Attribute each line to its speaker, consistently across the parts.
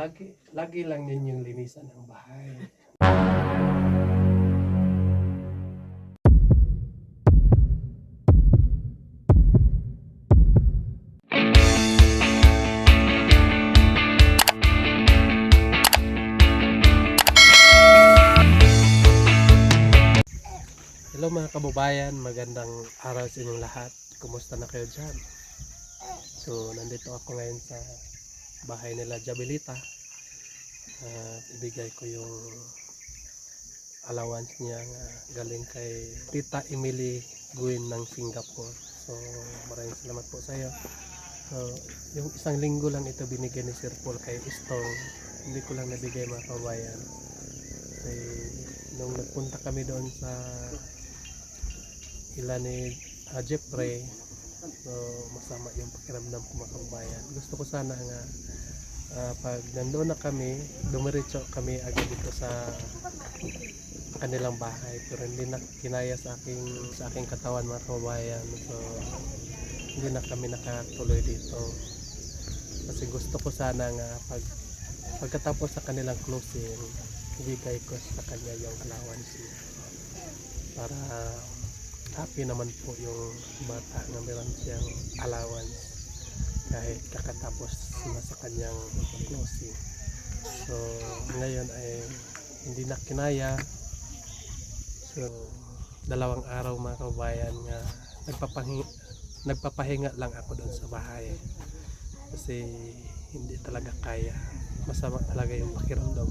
Speaker 1: Lagi lang ninyong linisan ang bahay. Hello mga kababayan, magandang araw sa inyong lahat. Kumusta na kayo dyan? So, nandito ako ngayon sa bahay nila Jabelita. Ibigay ko yung allowance niya galing kay Tita Emily Guin ng Singapore. So, maraming salamat po sa iyo. So, yung isang linggo lang ito binigay ni Sir Paul kay Istong. Hindi ko lang nabigay mga kababayan. Kasi nung nagpunta kami doon sa ilan ni Jeffrey, so masama yung pakiramdam ko mga kababayan. Gusto ko sana nga pag nandoon na kami, dumiretso kami agad dito sa kanilang bahay, pero hindi na kinaya sa aking katawan mga kababayan. So hindi na kami nakatuloy dito kasi gusto ko sana nga pagkatapos sa kanilang closing, ibigay ko sa kanya yung allowance niya para happy naman po yung bata na meron siyang allowance kahit kakatapos na sa kanyang closing. So ngayon ay hindi na kinaya. So 2 araw mga kabayan nga nagpapahinga lang ako doon sa bahay kasi hindi talaga kaya, masama talaga yung pakiramdam.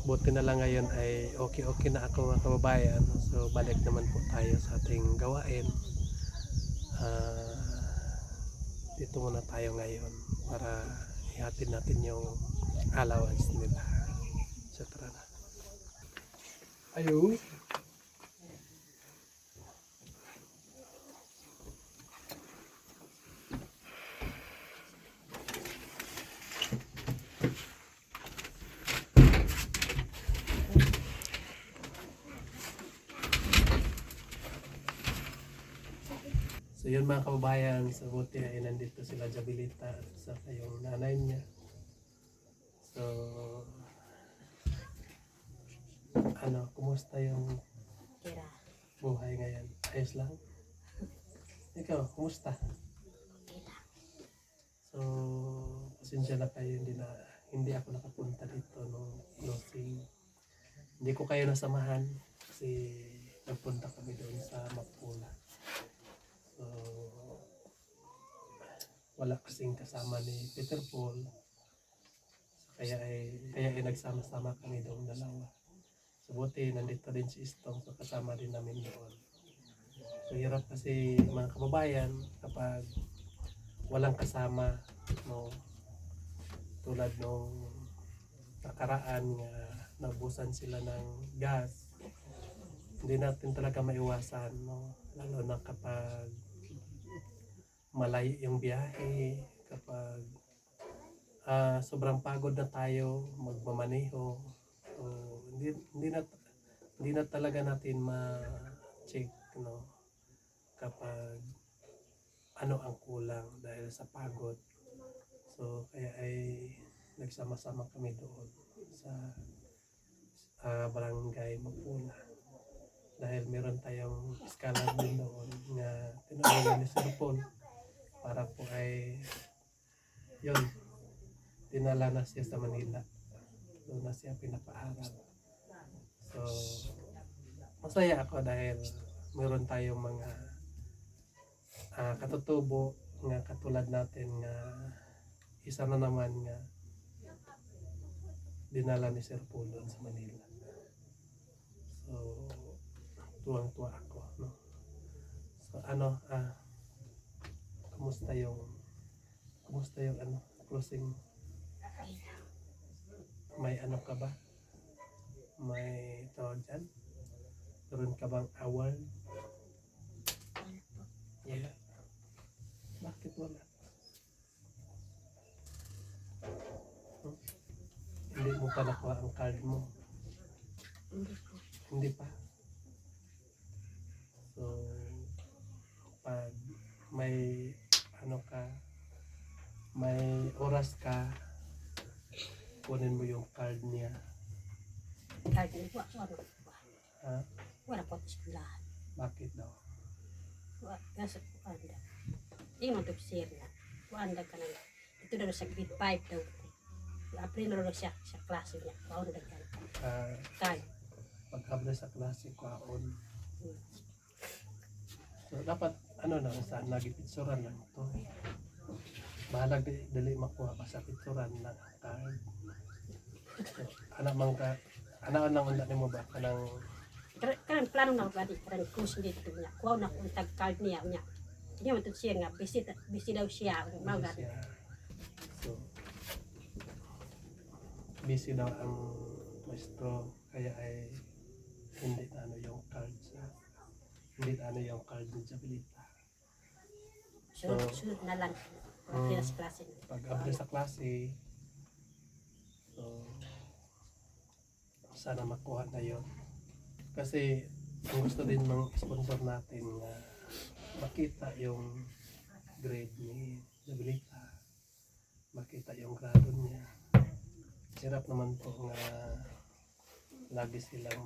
Speaker 1: Buti na lang ngayon ay okay na ako mga kababayan. So balik naman po tayo sa ating gawain. Dito muna tayo ngayon para ihatid natin yung allowance nila. So tara na. Ayo. So yun mga kababayan, sa buti ay nandito sila Jabelita sa yung nanay niya. So kumusta yung buhay ngayon? Ayos lang? Ikaw, kumusta? So pasensya na kayo, hindi ako nakapunta dito nung closing. Hindi ko kayo nasamahan kasi nagpunta kami doon sa Mapula. So wala kasing kasama ni Peter Paul, kaya ay nagsama-sama kami doon dalawa. So buti nandito din si Istong, so kasama din namin doon. So hirap kasi mga kababayan kapag walang kasama, no, tulad nung nakaraan nga naubusan sila ng gas. Hindi natin talaga maiwasan, no, lalo na kapag malayo yung biyahe, kapag sobrang pagod na tayo magmamaneho. So hindi na talaga natin ma-check, no, kapag ano ang kulang dahil sa pagod. So kaya ay nagsama-sama kami doon sa barangay Mapula dahil meron tayong scholar din doon nga tinulungan ni Sir Paul para po ay yun, dinala na siya sa Manila. Doon na siya pinapaaral. So masaya ako dahil meron tayong mga katutubo nga katulad natin nga isa na naman nga dinala ni Sir Paul doon sa Manila. So tuwang-tuwa ako, no. So kumusta yung closing? May ka ba? May tawag dyan? Meron ka bang award? Wala. Bakit wala? Hindi mo pa nakuha ang card mo? Hindi pa. So, pag may ka, may oras ka, kunin mo yung card niya.
Speaker 2: Kahit wala
Speaker 1: Ha?
Speaker 2: wala po eskwelahan.
Speaker 1: Bakit daw?
Speaker 2: Kasi anda. Ingon to sir na. Anda ka na. Ito daw sa grade 5 daw. April na siya sa klase niya. Anda ka na. Kay.
Speaker 1: Pag-abra sa klase kwaon.
Speaker 2: Hmm.
Speaker 1: So dapat ano na sa nagipitsuran lang to. Bahalag dili makuha pa sa pitsuran ng card. So, anak lang unda nimo ba kanang
Speaker 2: Karang plano na ba di karang course dito niya. Kuha na kung tag card niya niya. Hindi mo to siya nga busy daw siya. Mga
Speaker 1: siya. So busy daw ang maestro kaya ay hindi na ano yung card sa hindi na ano yung card ng Jabilita.
Speaker 2: sunod na lang. Kaya sa klase niya.
Speaker 1: Pag-abra sa klase, so sana makuha na yon. Kasi ang gusto din ng sponsor natin na makita yung grade ni Jabilita, makita yung grado niya. Hirap naman po nga lagi silang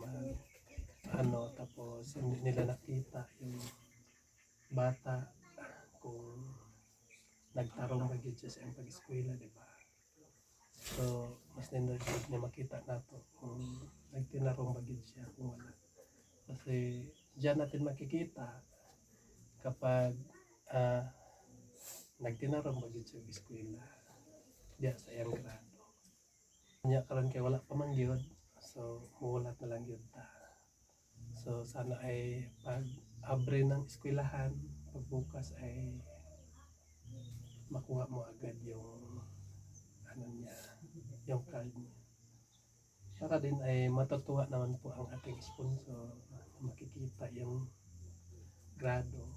Speaker 1: tapos hindi nila nakita yung bata kung nagtarong bagid siya sa pag-eskwela, di ba? So, mas nindot niya makita nato kung nagtinarong bagid siya kung wala. Kasi diyan natin makikita kapag nagtinarong bagid siya sa eskwela, diya sa iyang grado. Nya karon kay wala pa man gyud, so muhulat na lang gyud ta. So sana ay pag abre ng eskwelahan, pagbukas ay makuha mo agad yung ano niya, yung card niya. Para din ay matutuwa naman po ang ating sponsor na makikita yung grado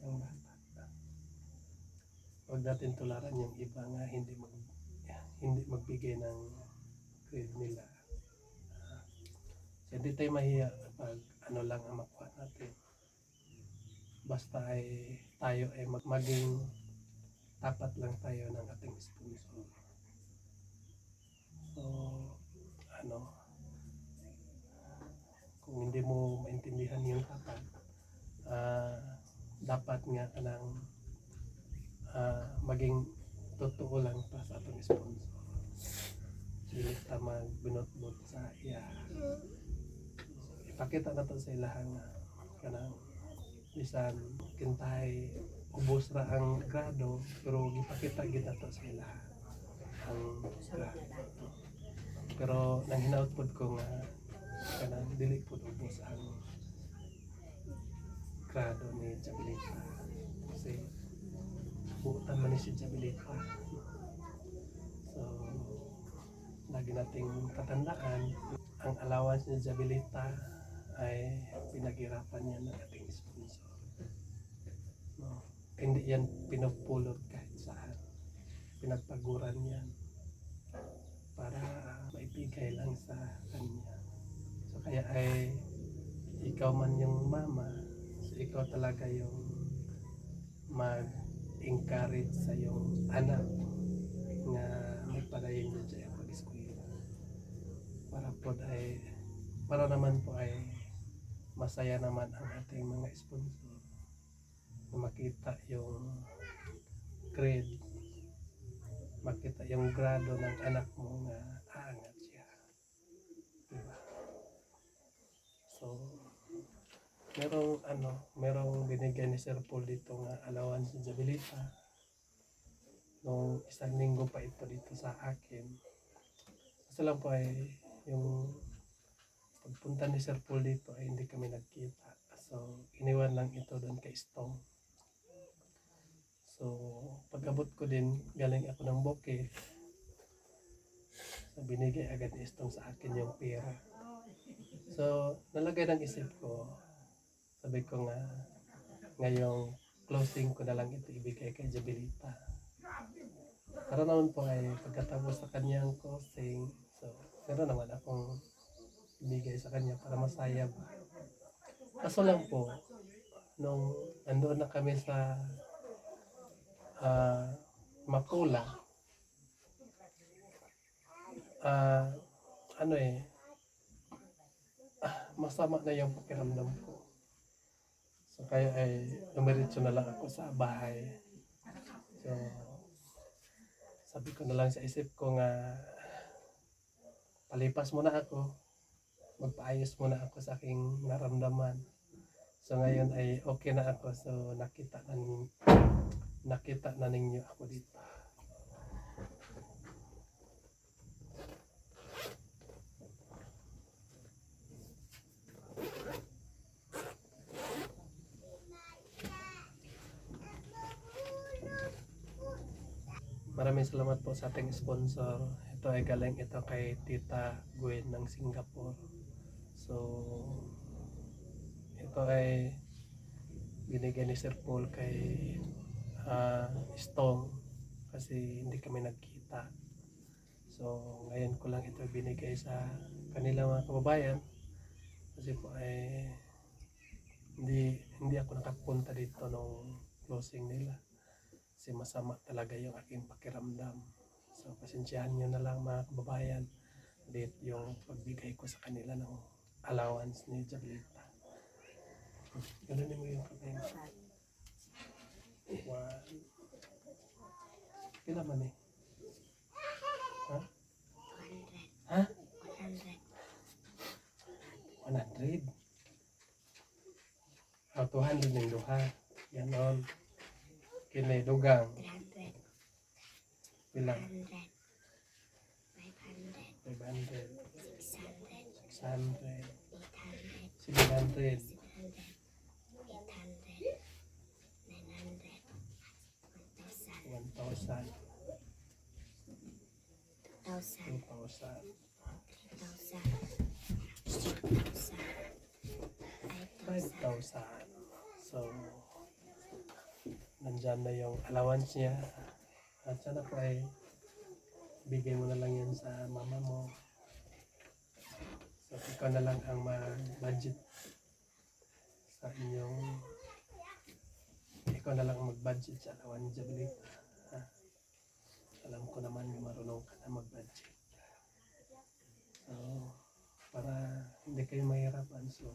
Speaker 1: ng bata. Huwag natin tularan yung iba nga hindi magbigay ng grade nila. So, hindi tayo mahiya pag ano lang ang makuha natin. Basta ay tayo ay maging tapat lang tayo ng ating sponsor. So, kung hindi mo maintindihan yung tapat, dapat nga kanang maging totoo lang pa sa atong sponsor. Dili ta magbinot-bot sa iya. Ipakita na to sa ilahan nga kanang bisan kintay ubos ra ang grado pero gipakita gid nato sa ilahan ang grado. Pero nang hinaut pod ko nga kanang dili pod ubos ang grado ni Jabilita kasi buutan man ni si Jabilita. So lagi nating tatandaan ang allowance ni Jabilita ay pinaghirapan niya ng ating sponsor. No, hindi yan pinupulot kahit saan. Pinagpaguran yan para maibigay lang sa kanya. So kaya ay ikaw man yung mama, so ikaw talaga yung mag-encourage sa yung anak nga magpadayon dyan sa pag-eskwela. Para naman po ay masaya naman ang ating mga sponsor na makita yung grade, makita yung grado ng anak mo nga aangat siya, diba? So merong binigay ni Sir Paul dito nga allowance sa Jabilita nung isang linggo pa ito dito sa akin. Kasi lang po ay yung pagpunta ni Sir Paul dito ay hindi kami nagkita. So iniwan lang ito doon kay Stong. So pag-abot ko din, galing ako ng Bukid, so binigay agad ni Stong sa akin yung pera. So nalagay ng isip ko, sabi ko nga ngayong closing ko na lang ito ibigay kay Jabilita. Para naman po ay pagkatapos sa kanyang closing, so meron naman akong ibigay sa kanya para masaya ba. Kaso lang po, nung nandoon na kami sa mapula, ah, ano masama na yung pakiramdam ko. So kaya ay dumiretso na lang ako sa bahay. So sabi ko na lang sa isip ko nga palipas muna ako, magpaayos muna ako sa aking naramdaman. So ngayon ay okay na ako. So nakita na ninyo ako dito. Maraming salamat po sa ating sponsor. Ito ay galing ito kay Tita Gwen ng Singapore. So, ito ay binigay ni Sir Paul kay Stong kasi hindi kami nagkita. So, ngayon ko lang ito binigay sa kanila mga kababayan kasi po ay hindi ako nakapunta dito nung closing nila. Kasi masama talaga yung aking pakiramdam. So pasensyahan nyo na lang mga kababayan. Dito yung pagbigay ko sa kanila ng allowance ni Jablita. Ganun mo yung kamay mo. One. Pila man eh? Ha?
Speaker 2: 100.
Speaker 1: Ha?
Speaker 2: 100.
Speaker 1: 100? 200 ng duha. Ganon. Kini dugang.
Speaker 2: 300.
Speaker 1: Pila?
Speaker 2: 100. 500.
Speaker 1: 500.
Speaker 2: 600.
Speaker 1: 600. 700.
Speaker 2: 800.
Speaker 1: 1,000.
Speaker 2: 2,000.
Speaker 1: 2,000. 5,000. So, nandyan na yung allowance niya. At sana po ay bigay mo na lang yan sa mama mo. So, ikaw na lang ang mag-budget sa inyong ikaw na lang ang mag-budget sa allowance ni Jablita. Alam ko naman yung marunong ka na mag-budget. So, para hindi kayo mahirapan. So,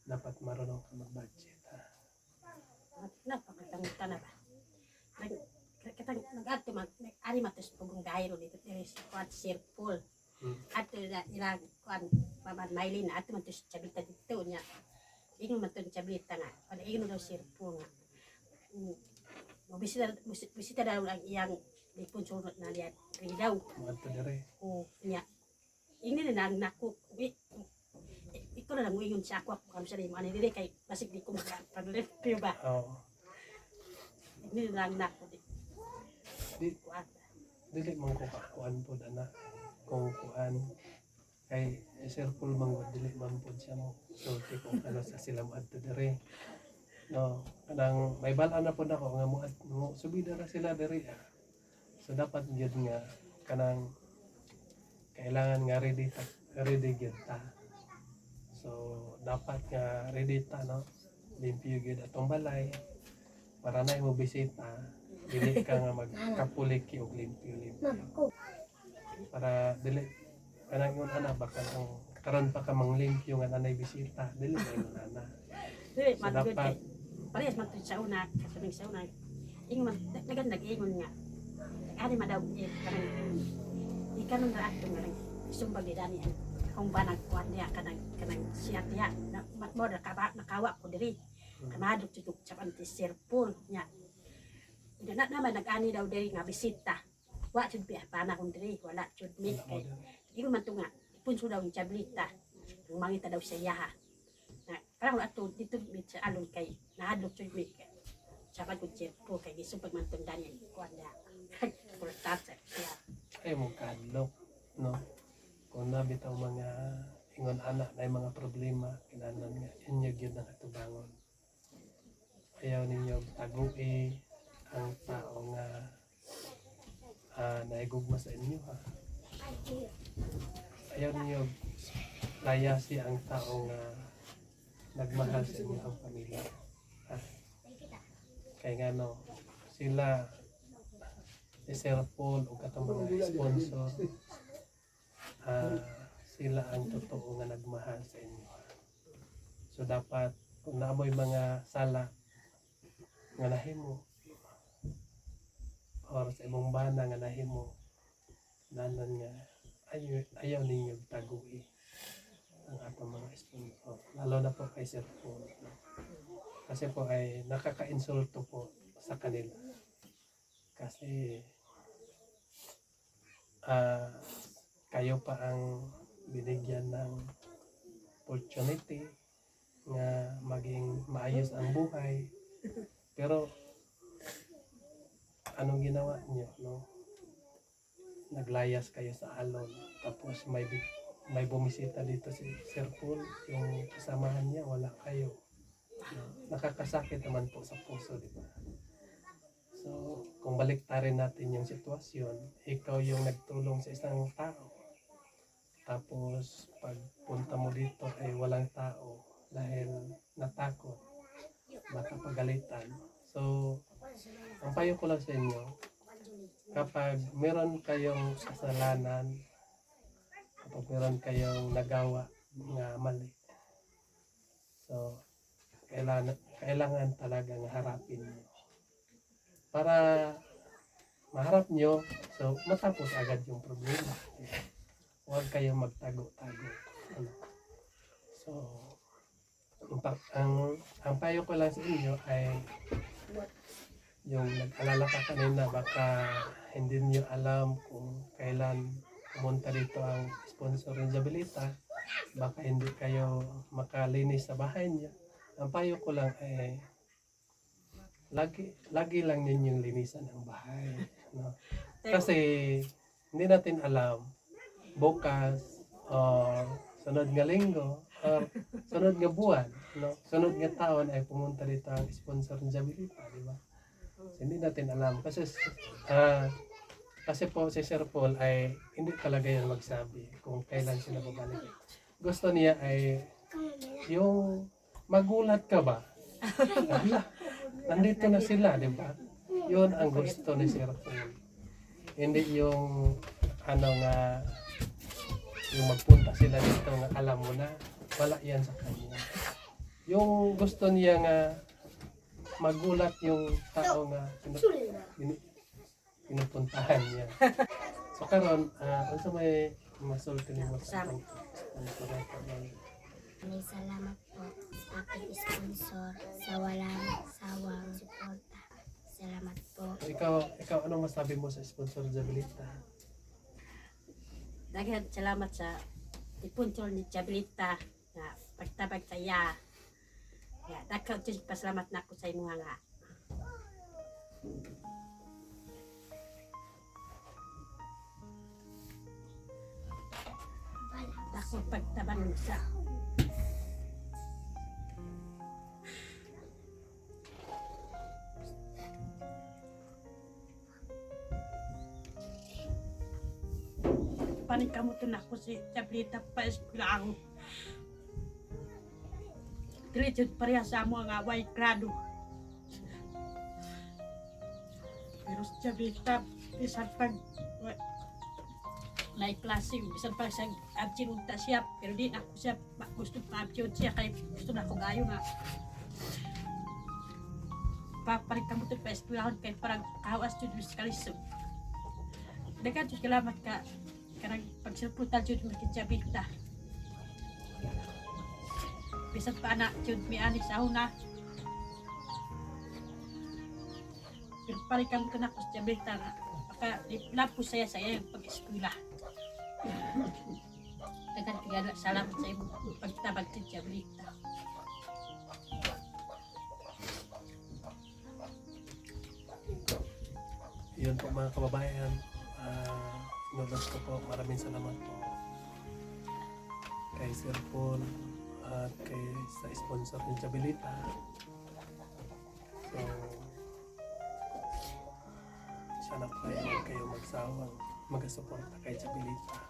Speaker 1: dapat marunong ka mag-budget.
Speaker 2: Napakatangita na ba? Nag-ato mag-ari matos pagong dahiro dito. There is quad circle. Ato na ilang kuan Mama Maylin ato man to Jablita dito niya. Ingon man to Jablita nga. Ano ingon daw circle nga. Bisita daw ang iyang lipon sunod na liyan. Rin daw.
Speaker 1: Mga ito dire.
Speaker 2: O niya. Ingin na lang naku. Ikaw na lang ingon sa ako kung sa limo. Ano dire kay basig di ko makapanlipyo ba?
Speaker 1: Oo.
Speaker 2: Ingin na lang naku.
Speaker 1: Dili man ko kakuan po na kung kuan kay Sir Paul mangod dili man po siya mo sulti kung ano sa sila mo adto dire no kanang may bala na po nako nga mo subida ra sila dire so dapat gyud nga kanang kailangan nga ready gyud ta so dapat nga ready ta no limpyo gyud atong balay para na mo bisita dili ka nga magkapuliki og limpyo para dili kanang yun ana baka ang karon pa ka manglimpyo nga nanay bisita dili na yun ana
Speaker 2: Dili
Speaker 1: so
Speaker 2: man good
Speaker 1: dapat
Speaker 2: kay. Parehas man to sa una, kasabing sa una. Ingon man naganda ingon nga. Ani madaw kanang ikanon ra ato nga rin. Sumbag ni dani kung ba nagkuan niya kanang siya tiya mo nakawa ko diri. Kamadok tutok sa anti-serpon niya. Na naman nag-ani daw diri nga bisita. Wa jud pi pana kung diri wala jud mi kay. Ingon man to nga punso daw ni Jablita. Ang mangita daw sa yaha. Na parang ato dito mit sa alon kay nahadlok jud mi kay. Sapat ko serpo kay gisupag man tong dani kuan da. Importante siya.
Speaker 1: ay mo kadlok no kung nabitaw mga ingon anak na mga problema kinahanglan nga inyo gyud ang atubangon ayaw ninyo tagui ang tao nga naigugma sa inyo ha ayaw ninyo layasi ang tao nga nagmahal sa inyo ang pamilya ha? Kaya nga no sila si Sir Paul o katong mga sponsor, sila ang totoo nga nagmahal sa inyo. So dapat kung naamoy mga sala nga nahimo or sa imong bana nga nahimo, nanan nga ayaw ninyo taguhi ang atong mga sponsor, lalo na po kay Sir Paul, no? Kasi po ay nakaka-insulto po sa kanila kasi kayo pa ang binigyan ng opportunity nga maging maayos ang buhay, pero anong ginawa niyo, no? Naglayas kayo sa alon, tapos may bumisita dito si Sir Paul, yung kasamahan niya wala kayo, no? Nakakasakit naman po sa puso, di ba? So kung baliktarin natin yung sitwasyon, ikaw yung nagtulong sa isang tao, tapos pagpunta mo dito ay walang tao dahil natakot, baka pagalitan. So ang payo ko lang sa inyo, kapag meron kayong kasalanan, kapag meron kayong nagawa nga mali, so kailangan talagang harapin nyo para maharap nyo, so matapos agad yung problema. Huwag kayong magtago-tago, ano? So ang payo ko lang sa inyo ay yung nag-alala ka kanina, baka hindi niyo alam kung kailan pumunta dito ang sponsor ng Jabilita, baka hindi kayo makalinis sa bahay niya. Ang payo ko lang ay lagi lang ninyong linisan ang bahay, no? Kasi hindi natin alam bukas or sunod nga linggo or sunod nga buwan, no? Sunod nga taon ay pumunta dito ang sponsor ng Jabilita, di ba? So, hindi natin alam kasi kasi po si Sir Paul ay hindi talaga yan magsabi kung kailan sila babalik. Gusto niya ay yung magulat ka ba? Ala, nandito na sila, di ba? Yun ang gusto ni Sir Paul. Hindi yung ano nga, yung magpunta sila dito nga alam mo na, wala yan sa kanya. Yung gusto niya nga magulat yung tao nga pinupuntahan niya. So karon, unsa may masulti nimo sa sponsor nato?
Speaker 3: Maraming salamat po sa ating sponsor sa walang sawang suporta. Salamat po.
Speaker 1: Ikaw anong masabi mo sa sponsor Jabilita?
Speaker 2: Daghan salamat sa sponsor ni Jabilita nga pagtabag sa iya. Ya, daghan pasalamat na ako sa imo nga. Ako pagtaban sa panik kamu to na ako si Jabilita pa eskwelahan. Diretso pareha sa amo nga way grado. Pero si Jabilita bisan pag may klase, bisan pag sa absent unta siya, pero di ako siya gusto pa absent siya kay gusto na ako gayo nga. Paparik ka mo ito pa eskwelahan kay parang kahawas yun sa kalisod. Dagan ito salamat ka karang pagsilputan yun mo kay Jabilita. Bisan pa anak yun may anis ako na. Pero parik ka mo ito na ako sa Jabilita nga. Baka lapos saya sa iyang pag-eskwela. Dagan tigala salamat sa iyong pagtabag sa Jabilita.
Speaker 1: Yun po mga kababayan, gusto po, maraming salamat po kay Sir Paul at kay sa sponsor ng Jabilita. So sana po kayo magsawang mag-suporta kay Jabilita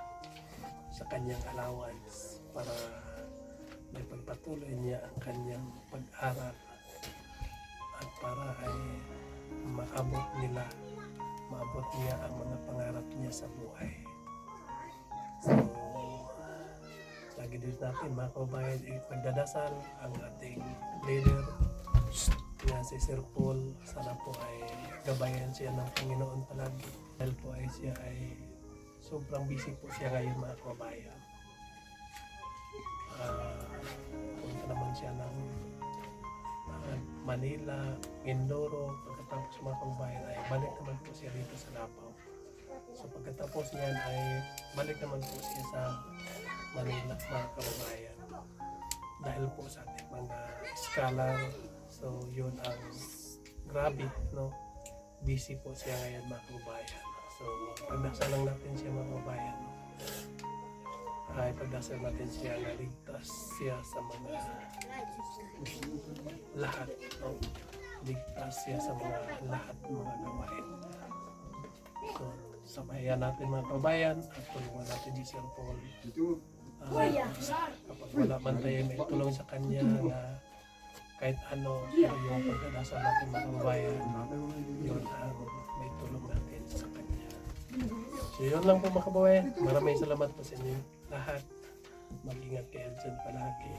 Speaker 1: sa kanyang allowance para may pagpatuloy niya ang kanyang pag-aral at para ay maabot nila maabot niya ang mga pangarap niya sa buhay. So, lagi din natin mga kababayan, ipagdadasal ang ating leader na si Sir Paul. Sana po ay gabayan siya ng Panginoon palagi. Dahil po ay siya ay sobrang busy po siya ngayon mga kababayan. Punta naman siya ng Manila, Mindoro. Pagkatapos mga kababayan ay balik naman po siya dito sa Lapaw. So pagkatapos niyan ay balik naman po siya sa Manila mga kababayan. Dahil po sa ating mga scholar, so yun ang grabe, no? Busy po siya ngayon mga kababayan. So pagdasal lang natin siya mga kababayan. Ay pagdasal natin siya na ligtas siya sa mga lahat, no? Ligtas siya sa mga lahat mga gawain. So sabayan natin mga kababayan at tulungan natin si Sir Paul. Kapag wala man tayo may tulong sa kanya na kahit ano, yung pagdadasal natin mga kababayan, yun ang may tulong natin sa kanya. So yun lang po mga kababayan. Maraming salamat po sa inyo lahat. Mag-ingat kayo dyan palagi.